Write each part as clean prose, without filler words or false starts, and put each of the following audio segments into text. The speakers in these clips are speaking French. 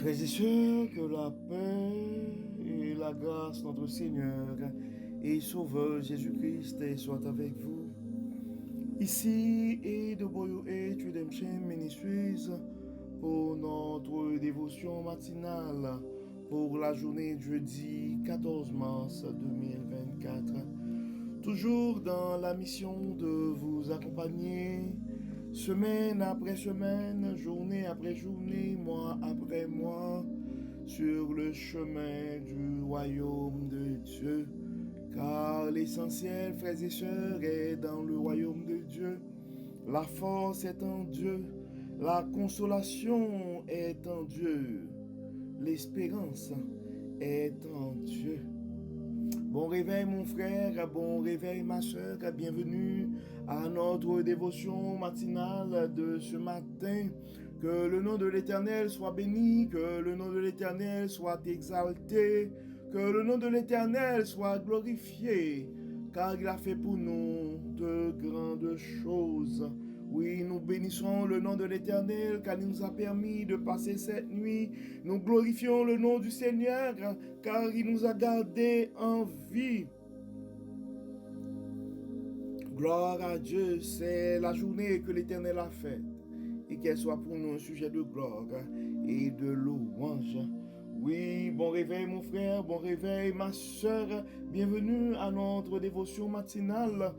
Frères et sœurs, que la paix et la grâce de notre Seigneur et Sauveur Jésus-Christ soit avec vous. Ici et de Boyo et Redemption Ministries pour notre dévotion matinale pour la journée de jeudi 14 mars 2024. Toujours dans la mission de vous accompagner semaine après semaine, journée après journée, mois après mois, sur le chemin du royaume de Dieu. Car l'essentiel, frères et sœurs, est dans le royaume de Dieu. La force est en Dieu. La consolation est en Dieu. L'espérance est en Dieu. Bon réveil mon frère, bon réveil ma soeur, bienvenue à notre dévotion matinale de ce matin. Que le nom de l'Éternel soit béni, que le nom de l'Éternel soit exalté, que le nom de l'Éternel soit glorifié, car il a fait pour nous de grandes choses. Oui, nous bénissons le nom de l'Éternel car il nous a permis de passer cette nuit. Nous glorifions le nom du Seigneur car il nous a gardés en vie. Gloire à Dieu, c'est la journée que l'Éternel a faite et qu'elle soit pour nous un sujet de gloire et de louange. Oui, bon réveil mon frère, bon réveil ma soeur, bienvenue à notre dévotion matinale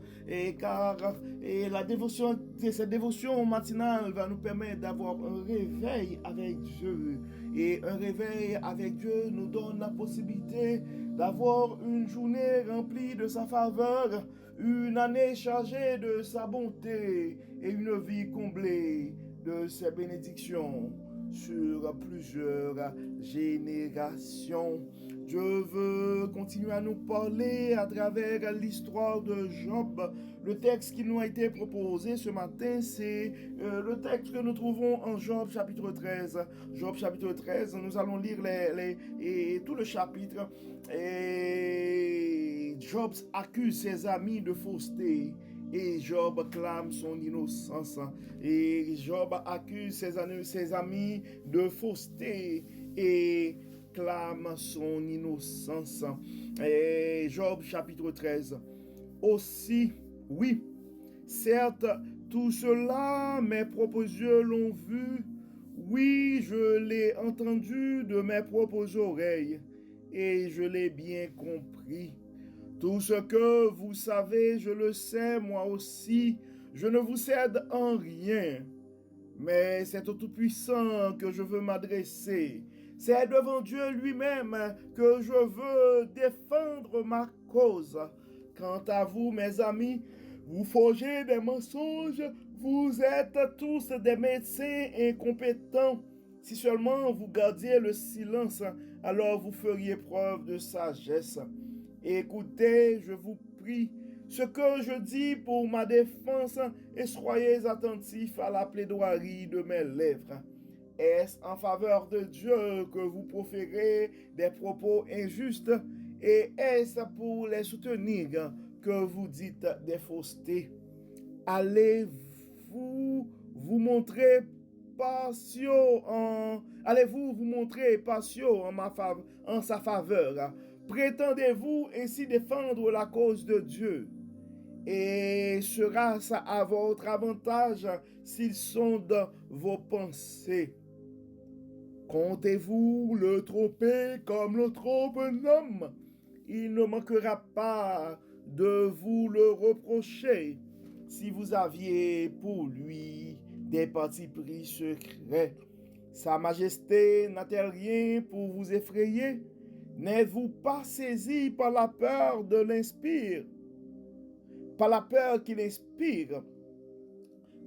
cette dévotion matinale va nous permettre d'avoir un réveil avec Dieu et un réveil avec Dieu nous donne la possibilité d'avoir une journée remplie de sa faveur, une année chargée de sa bonté et une vie comblée de ses bénédictions sur plusieurs générations. Je veux continuer à nous parler à travers l'histoire de Job. Le texte qui nous a été proposé ce matin, c'est le texte que nous trouvons en Job chapitre 13. Job chapitre 13, nous allons lire tout le chapitre. Et Job accuse ses amis de fausseté. Et Job clame son innocence. Et Job accuse ses amis de fausseté et clame son innocence. Et Job chapitre 13. Aussi, oui, certes, tout cela, mes propres yeux l'ont vu. Oui, je l'ai entendu de mes propres oreilles et je l'ai bien compris. Tout ce que vous savez, je le sais, moi aussi. Je ne vous cède en rien. Mais c'est au Tout-Puissant que je veux m'adresser. C'est devant Dieu lui-même que je veux défendre ma cause. Quant à vous, mes amis, vous forgez des mensonges. Vous êtes tous des médecins incompétents. Si seulement vous gardiez le silence, alors vous feriez preuve de sagesse. Écoutez, je vous prie, ce que je dis pour ma défense et soyez attentifs à la plaidoirie de mes lèvres. Est-ce en faveur de Dieu que vous proférez des propos injustes et est-ce pour les soutenir que vous dites des faussetés? Allez-vous vous montrer partiaux en sa faveur? Prétendez-vous ainsi défendre la cause de Dieu? Et sera-ce à votre avantage s'ils sondent vos pensées? Comptez-vous le tromper comme le trompe un homme? Il ne manquera pas de vous le reprocher si vous aviez pour lui des partis pris secrets. Sa majesté n'a-t-elle rien pour vous effrayer? N'êtes-vous pas saisi par la peur de l'inspire, par la peur qu'il inspire?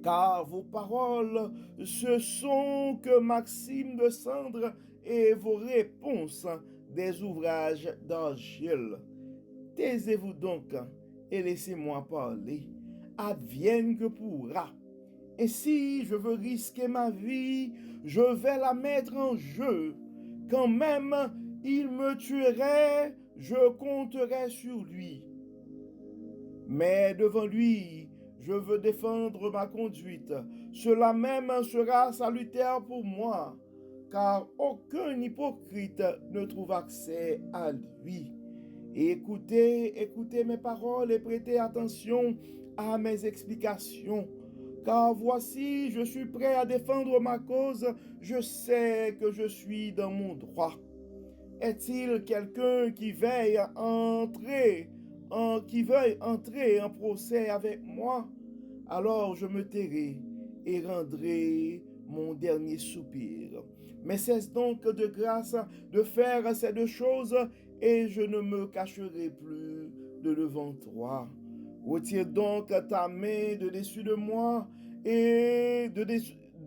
Car vos paroles, ce sont que maximes de cendre et vos réponses des ouvrages d'argile. Taisez-vous donc et laissez-moi parler. Advienne que pourra. Et si je veux risquer ma vie, je vais la mettre en jeu. Quand même il me tuerait, je compterais sur lui. Mais devant lui, je veux défendre ma conduite. Cela même sera salutaire pour moi. car aucun hypocrite ne trouve accès à lui. Écoutez mes paroles et prêtez attention à mes explications. Car voici, je suis prêt à défendre ma cause, je sais que je suis dans mon droit. Est-il quelqu'un qui qui veuille entrer en procès avec moi? Alors je me tairai et rendrai mon dernier soupir. Mais cesse donc de grâce de faire ces deux choses et je ne me cacherai plus de devant toi. Retire donc ta main de dessus de moi et de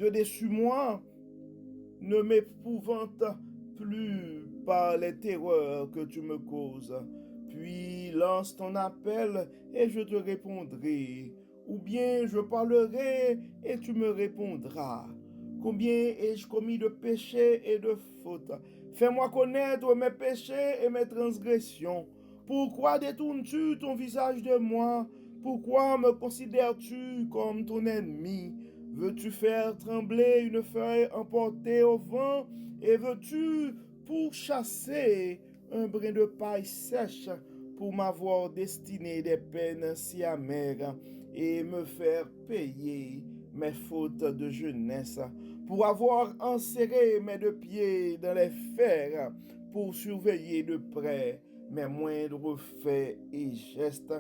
dessus moi. Ne m'épouvante plus par les terreurs que tu me causes. Puis lance ton appel et je te répondrai. Ou bien je parlerai et tu me répondras. Combien ai-je commis de péchés et de fautes? Fais-moi connaître mes péchés et mes transgressions. Pourquoi détournes-tu ton visage de moi? Pourquoi me considères-tu comme ton ennemi? Veux-tu faire trembler une feuille emportée au vent et veux-tu pourchasser un brin de paille sèche pour m'avoir destiné des peines si amères et me faire payer mes fautes de jeunesse, pour avoir enserré mes deux pieds dans les fers, pour surveiller de près mes moindres faits et gestes,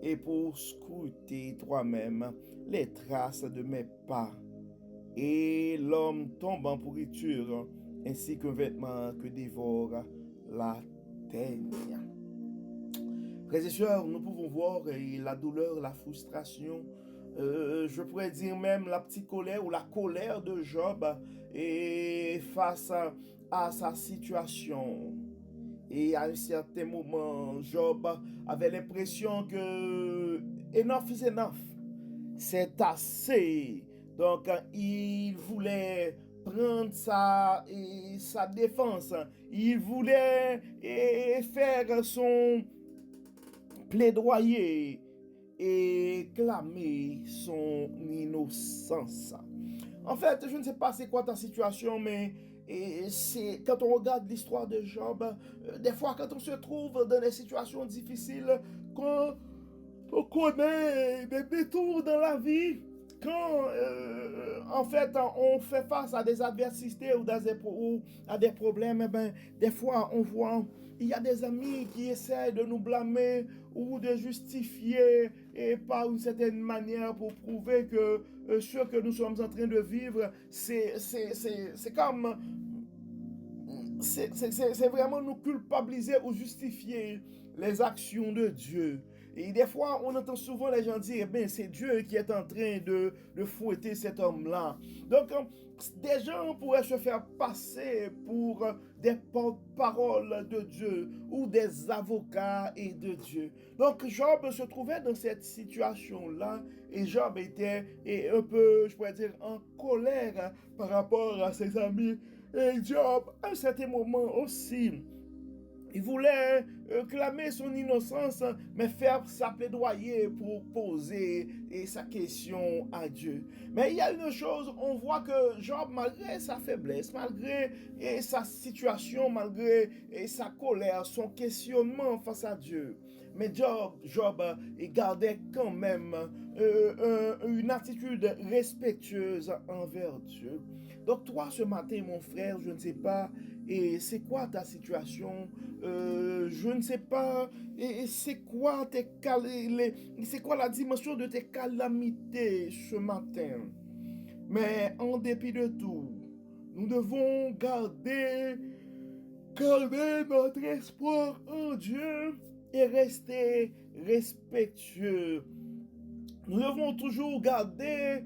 et pour scruter toi-même les traces de mes pas. Et l'homme tombe en pourriture, ainsi qu'un vêtement que dévore la teigne. Frères et sœurs, nous pouvons voir la douleur, la frustration, je pourrais dire même la petite colère ou la colère de Job et face à sa situation. Et à un certain moment, Job avait l'impression que enough is enough. C'est assez. Donc, il voulait prendre sa défense. Il voulait faire son plaidoyer et clamer son innocence. En fait, je ne sais pas c'est quoi ta situation, mais c'est quand on regarde l'histoire de Job, des fois quand on se trouve dans des situations difficiles, quand on connaît des détours dans la vie, quand en fait on fait face à des adversités ou à des problèmes, eh ben, des fois on voit il y a des amis qui essaient de nous blâmer ou de justifier et par une certaine manière pour prouver que ce que nous sommes en train de vivre, c'est comme c'est vraiment nous culpabiliser ou justifier les actions de Dieu. Et des fois, on entend souvent les gens dire, eh bien, c'est Dieu qui est en train de fouetter cet homme-là. Donc, des gens pourraient se faire passer pour des porte-paroles de Dieu ou des avocats et de Dieu. Donc, Job se trouvait dans cette situation-là et Job était un peu, je pourrais dire, en colère par rapport à ses amis. Et Job, à un certain moment aussi, il voulait clamer son innocence, mais faire sa plaidoyer pour poser sa question à Dieu. Mais il y a une chose, on voit que Job, malgré sa faiblesse, malgré sa situation, malgré sa colère, son questionnement face à Dieu, mais Job il gardait quand même une attitude respectueuse envers Dieu. Donc toi, ce matin, mon frère, je ne sais pas, et c'est quoi ta situation? Je ne sais pas, et c'est quoi c'est quoi la dimension de tes calamités ce matin? Mais en dépit de tout, nous devons garder notre espoir en Dieu et rester respectueux. Nous devons toujours garder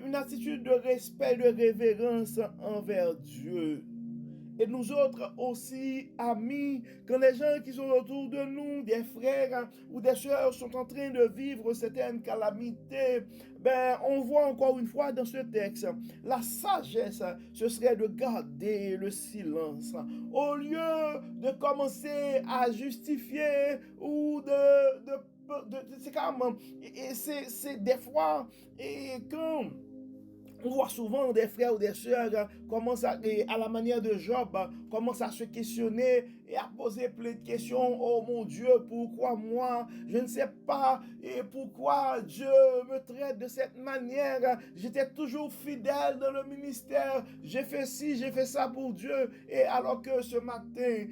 une attitude de respect, de révérence envers Dieu. Et nous autres aussi, amis, quand les gens qui sont autour de nous, des frères ou des sœurs, sont en train de vivre certaines calamités, ben, on voit encore une fois dans ce texte, la sagesse, ce serait de garder le silence. Au lieu de commencer à justifier ou c'est comme, c'est des fois, et quand On voit souvent des frères ou des sœurs commencent à la manière de Job, commencent à se questionner et à poser plein de questions. Oh mon Dieu, pourquoi moi? Je ne sais pas et pourquoi Dieu me traite de cette manière. J'étais toujours fidèle dans le ministère. J'ai fait ci, j'ai fait ça pour Dieu. Et alors que ce matin,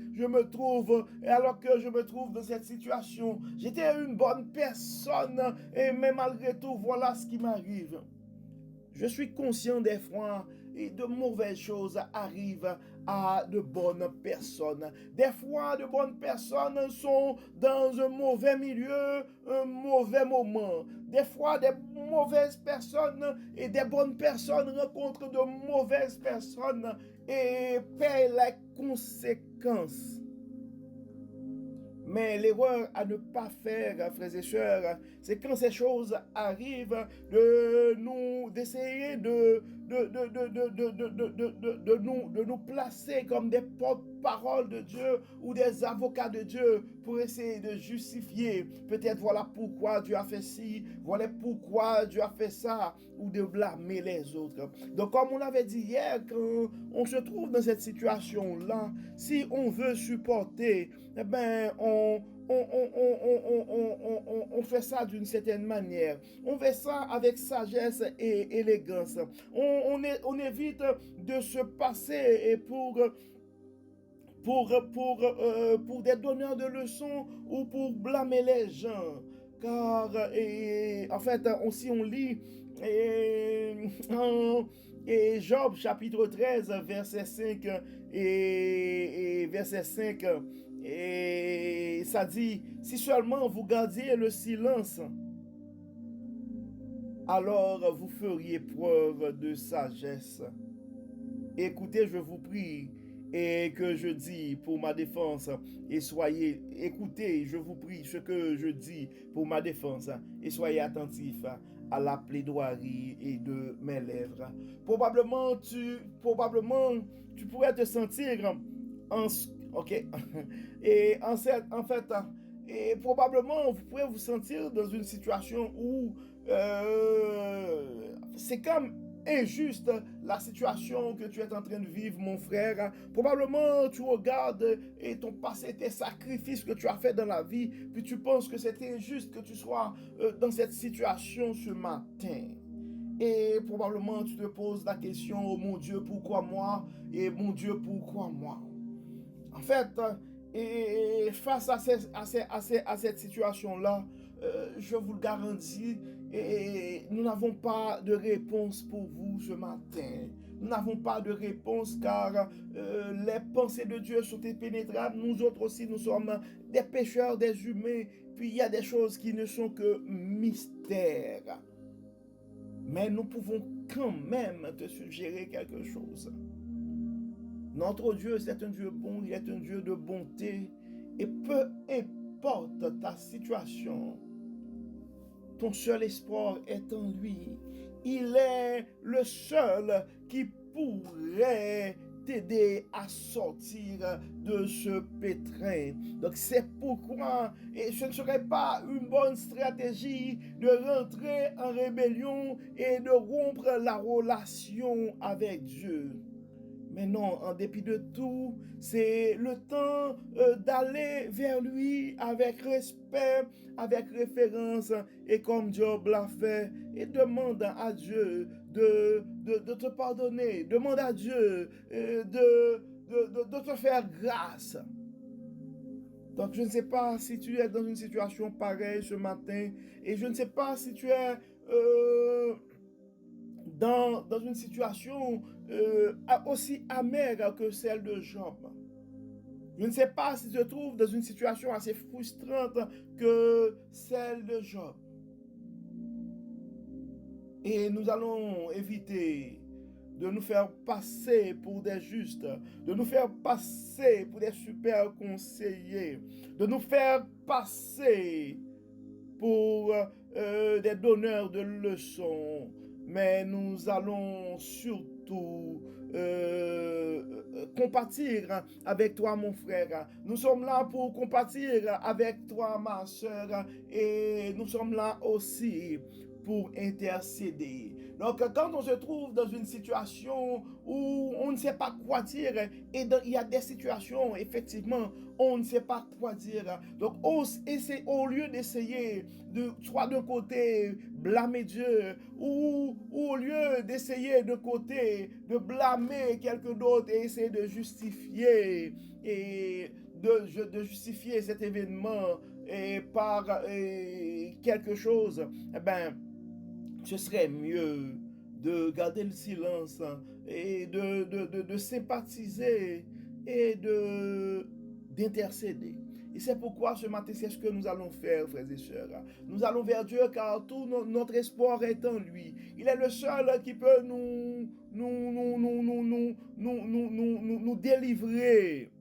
alors que je me trouve dans cette situation, j'étais une bonne personne. Mais malgré tout, voilà ce qui m'arrive. Je suis conscient des fois et de mauvaises choses arrivent à de bonnes personnes. Des fois, de bonnes personnes sont dans un mauvais milieu, un mauvais moment. Des fois, des mauvaises personnes et des bonnes personnes rencontrent de mauvaises personnes et paient les conséquences. Mais l'erreur à ne pas faire, frères et sœurs, c'est quand ces choses arrivent, d'essayer de nous placer comme des porte-parole de Dieu ou des avocats de Dieu pour essayer de justifier. Peut-être voilà pourquoi Dieu a fait ci, voilà pourquoi Dieu a fait ça, ou de blâmer les autres. Donc comme on l'avait dit hier, quand on se trouve dans cette situation-là, si on veut supporter, eh ben, on fait ça d'une certaine manière. On fait ça avec sagesse et élégance. On évite de se passer pour des donneurs de leçons ou pour blâmer les gens. Car, en fait, si on lit Job chapitre 13, verset 5 et verset 5, et ça dit, si seulement vous gardiez le silence, alors vous feriez preuve de sagesse. Écoutez, je vous prie, et que je dis pour ma défense, écoutez, je vous prie ce que je dis pour ma défense, et soyez attentifs à la plaidoirie et de mes lèvres. Probablement, tu pourrais te sentir ok, et en fait, et probablement, vous pourrez vous sentir dans une situation où c'est comme injuste la situation que tu es en train de vivre, mon frère. Probablement, tu regardes et ton passé, tes sacrifices que tu as fait dans la vie, puis tu penses que c'est injuste que tu sois dans cette situation ce matin. Et probablement, tu te poses la question, oh mon Dieu, pourquoi moi? Et mon Dieu, pourquoi moi? En fait, et face à cette situation-là, je vous le garantis, et nous n'avons pas de réponse pour vous ce matin. Nous n'avons pas de réponse car les pensées de Dieu sont impénétrables. Nous autres aussi, nous sommes des pécheurs, des humains. Puis il y a des choses qui ne sont que mystères. Mais nous pouvons quand même te suggérer quelque chose. Notre Dieu, c'est un Dieu bon, il est un Dieu de bonté. Et peu importe ta situation, ton seul espoir est en lui. Il est le seul qui pourrait t'aider à sortir de ce pétrin. Donc c'est pourquoi, et ce ne serait pas une bonne stratégie de rentrer en rébellion et de rompre la relation avec Dieu. Mais non, en dépit de tout, c'est le temps d'aller vers lui avec respect, avec référence, et comme Job l'a fait, et demande à Dieu de te pardonner, demande à Dieu de te faire grâce. Donc je ne sais pas si tu es dans une situation pareille ce matin, et je ne sais pas si tu es dans une situation aussi amère que celle de Job. Je ne sais pas si tu te trouves dans une situation assez frustrante que celle de Job. Et nous allons éviter de nous faire passer pour des justes, de nous faire passer pour des super conseillers, de nous faire passer pour des donneurs de leçons. Mais nous allons surtout compatir avec toi, mon frère. Nous sommes là pour compatir avec toi, ma soeur. Et nous sommes là aussi pour intercéder. Donc, quand on se trouve dans une situation où on ne sait pas quoi dire, et il y a des situations, effectivement, on ne sait pas quoi dire. Donc, au lieu d'essayer soit d'un côté blâmer Dieu, ou au lieu d'essayer de côté de blâmer quelqu'un d'autre et essayer de justifier de justifier cet événement par quelque chose, eh ben, ce serait mieux de garder le silence et de sympathiser et d'intercéder. Et c'est pourquoi ce matin, c'est ce que nous allons faire, frères et sœurs. Nous allons vers Dieu car tout notre espoir est en lui. Il est le seul qui peut nous délivrer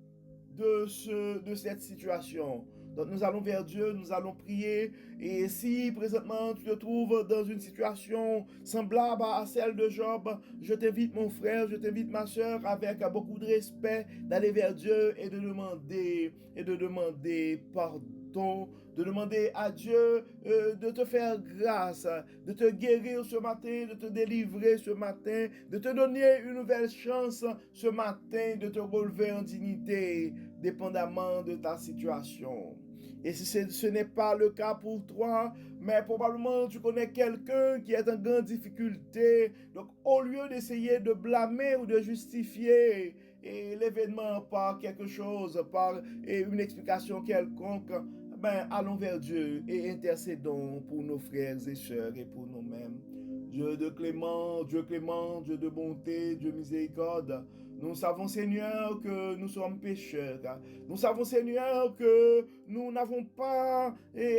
de cette situation. Donc nous allons vers Dieu, nous allons prier. Et si présentement tu te trouves dans une situation semblable à celle de Job, je t'invite mon frère, je t'invite ma soeur avec beaucoup de respect d'aller vers Dieu et de demander pardon, de demander à Dieu de te faire grâce, de te guérir ce matin, de te délivrer ce matin, de te donner une nouvelle chance ce matin, de te relever en dignité, dépendamment de ta situation. Et si ce n'est pas le cas pour toi, mais probablement tu connais quelqu'un qui est en grande difficulté, donc au lieu d'essayer de blâmer ou de justifier l'événement par quelque chose, par une explication quelconque, ben, allons vers Dieu et intercédons pour nos frères et sœurs et pour nous-mêmes. Dieu de clément, Dieu de bonté, Dieu miséricorde, nous savons, Seigneur, que nous sommes pécheurs. Nous savons, Seigneur, que nous n'avons pas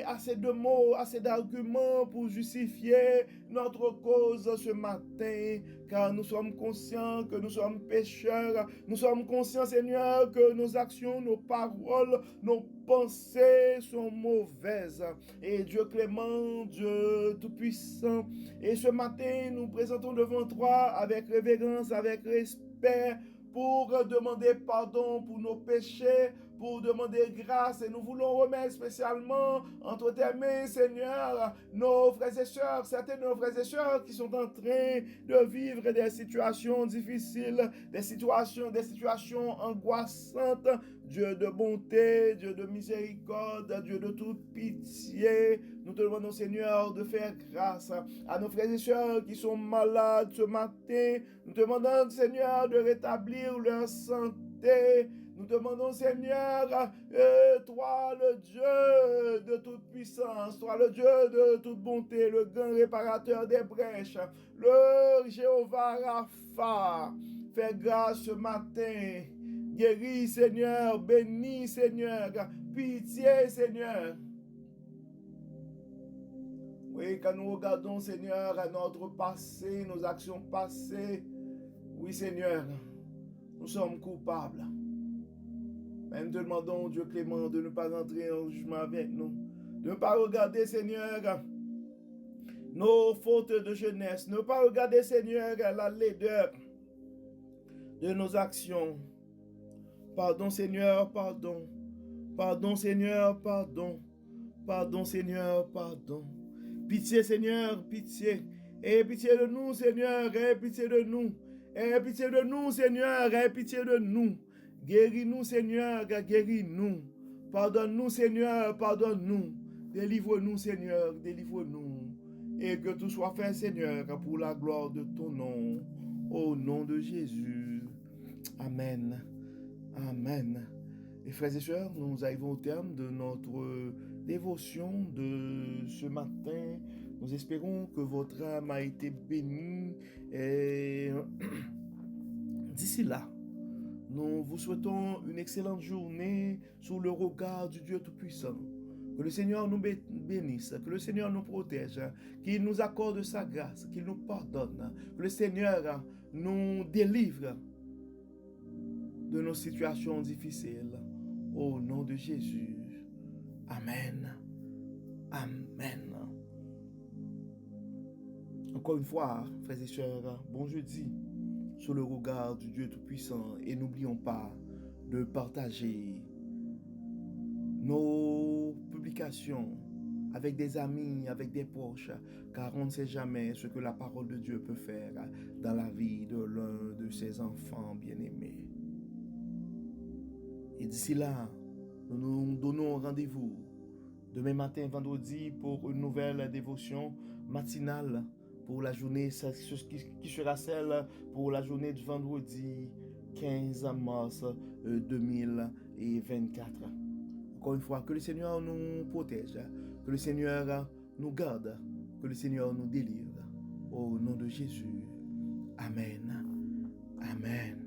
assez de mots, assez d'arguments pour justifier notre cause ce matin, car nous sommes conscients que nous sommes pécheurs. Nous sommes conscients, Seigneur, que nos actions, nos paroles, nos pensées sont mauvaises. Et Dieu clément, Dieu tout-puissant, et ce matin, nous présentons devant toi avec révérence, avec respect, pour demander pardon pour nos péchés, pour demander grâce. Et nous voulons remettre spécialement entre tes mains, Seigneur, nos frères et sœurs, certains de nos frères et sœurs qui sont en train de vivre des situations difficiles, des situations angoissantes. Dieu de bonté, Dieu de miséricorde, Dieu de toute pitié, nous te demandons, Seigneur, de faire grâce à nos frères et sœurs qui sont malades ce matin. Nous te demandons, Seigneur, de rétablir leur santé. Nous te demandons, Seigneur, toi le Dieu de toute puissance, toi le Dieu de toute bonté, le grand réparateur des brèches, le Jéhovah Rapha, fais grâce ce matin. Guéris, Seigneur, bénis, Seigneur, pitié, Seigneur. Oui, quand nous regardons, Seigneur, à notre passé, nos actions passées, oui, Seigneur, nous sommes coupables. Mais nous te demandons, Dieu clément, de ne pas entrer en jugement avec nous, de ne pas regarder, Seigneur, nos fautes de jeunesse, ne pas regarder, Seigneur, la laideur de nos actions. Pardon, Seigneur, pardon. Pardon, Seigneur, pardon. Pardon, Seigneur, pardon. Pitié, Seigneur, pitié. Aie pitié de nous, Seigneur, aie pitié de nous. Aie pitié de nous, Seigneur, aie pitié de nous. Guéris-nous, Seigneur, guéris-nous. Pardonne-nous, Seigneur, pardonne-nous. Délivre-nous, Seigneur, délivre-nous. Et que tout soit fait, Seigneur, pour la gloire de ton nom. Au nom de Jésus. Amen. Amen. Et frères et sœurs, nous arrivons au terme de notre dévotion de ce matin. Nous espérons que votre âme a été bénie. Et d'ici là, nous vous souhaitons une excellente journée sous le regard du Dieu Tout-Puissant. Que le Seigneur nous bénisse, que le Seigneur nous protège, qu'il nous accorde sa grâce, qu'il nous pardonne, que le Seigneur nous délivre de nos situations difficiles. Au nom de Jésus. Amen. Amen. Encore une fois, frères et sœurs, bon jeudi sous le regard du Dieu Tout-Puissant, et n'oublions pas de partager nos publications avec des amis, avec des proches, car on ne sait jamais ce que la parole de Dieu peut faire dans la vie de l'un de ses enfants bien-aimés. Et d'ici là, nous nous donnons rendez-vous demain matin, vendredi, pour une nouvelle dévotion matinale pour la journée, qui sera celle pour la journée du vendredi 15 mars 2024. Encore une fois, que le Seigneur nous protège, que le Seigneur nous garde, que le Seigneur nous délivre. Au nom de Jésus. Amen. Amen.